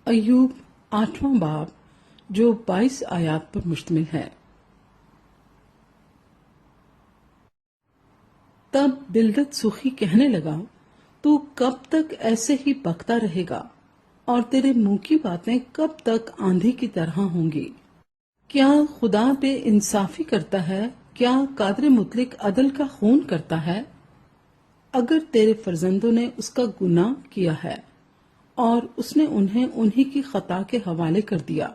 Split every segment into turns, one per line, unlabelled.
ایوب 8واں باب جو 22 آیات پر مشتمل ہے۔ تب بلدد سخی کہنے لگا، تو کب تک ایسے ہی بکتا رہے گا اور تیرے منہ کی باتیں کب تک آندھی کی طرح ہوں گی؟ کیا خدا بے انصافی کرتا ہے؟ کیا قادر مطلق عدل کا خون کرتا ہے؟ اگر تیرے فرزندوں نے اس کا گناہ کیا ہے اور اس نے انہیں انہی کی خطا کے حوالے کر دیا،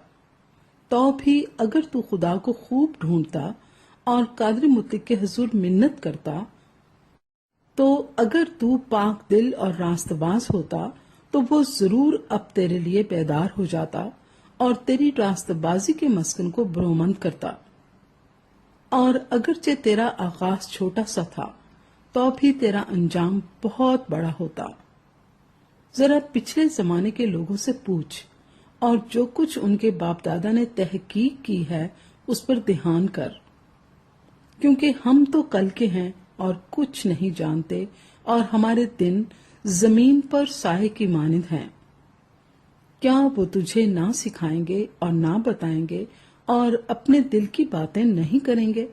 تو بھی اگر تو خدا کو خوب ڈھونڈتا اور قادر مطلق کے حضور منت کرتا، تو اگر تو پاک دل اور راست باز ہوتا تو وہ ضرور اب تیرے لیے بیدار ہو جاتا اور تیری راست بازی کے مسکن کو برومند کرتا۔ اور اگرچہ تیرا آغاز چھوٹا سا تھا تو بھی تیرا انجام بہت بڑا ہوتا۔ ذرا پچھلے زمانے کے لوگوں سے پوچھ اور جو کچھ ان کے باپ دادا نے تحقیق کی ہے اس پر دھیان کر، کیونکہ ہم تو کل کے ہیں اور کچھ نہیں جانتے، اور ہمارے دن زمین پر سائے کی مانند ہیں۔ کیا وہ تجھے نہ سکھائیں گے اور نہ بتائیں گے اور اپنے دل کی باتیں نہیں کریں گے؟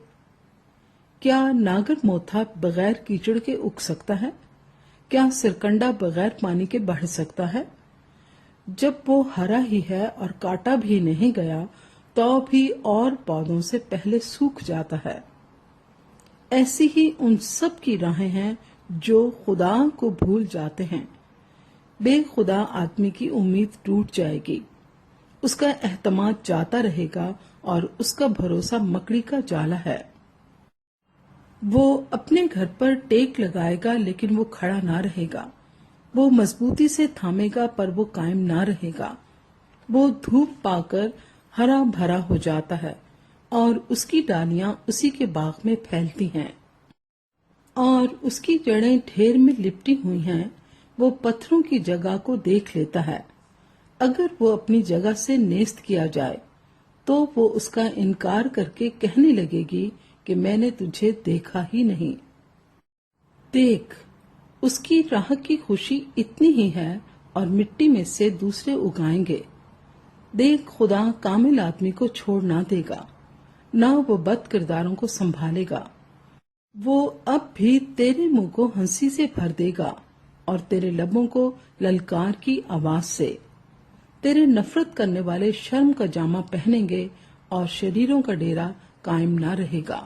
کیا ناگر موتھا بغیر کیچڑ کے اگ سکتا ہے؟ کیا سرکنڈا بغیر پانی کے بڑھ سکتا ہے؟ جب وہ ہرا ہی ہے اور کاٹا بھی نہیں گیا تو بھی اور پودوں سے پہلے سوکھ جاتا ہے۔ ایسی ہی ان سب کی راہیں ہیں جو خدا کو بھول جاتے ہیں۔ بے خدا آدمی کی امید ٹوٹ جائے گی، اس کا اعتماد جاتا رہے گا اور اس کا بھروسہ مکڑی کا جالا ہے۔ وہ اپنے گھر پر ٹیک لگائے گا لیکن وہ کھڑا نہ رہے گا، وہ مضبوطی سے تھامے گا پر وہ قائم نہ رہے گا۔ وہ دھوپ پا کر ہرا بھرا ہو جاتا ہے اور اس کی ڈالیاں اسی کے باغ میں پھیلتی ہیں اور اس کی جڑیں ڈھیر میں لپٹی ہوئی ہیں۔ وہ پتھروں کی جگہ کو دیکھ لیتا ہے، اگر وہ اپنی جگہ سے نیست کیا جائے تو وہ اس کا انکار کر کے کہنے لگے گی کہ میں نے تجھے دیکھا ہی نہیں۔ دیکھ، اس کی راہ کی خوشی اتنی ہی ہے اور مٹی میں سے دوسرے اگائیں گے۔ دیکھ، خدا کامل آدمی کو چھوڑ نہ دے گا، نہ وہ بد کرداروں کو سنبھالے گا۔ وہ اب بھی تیرے منہ کو ہنسی سے بھر دے گا اور تیرے لبوں کو للکار کی آواز سے۔ تیرے نفرت کرنے والے شرم کا جامہ پہنیں گے اور شریروں کا ڈیرا قائم نہ رہے گا۔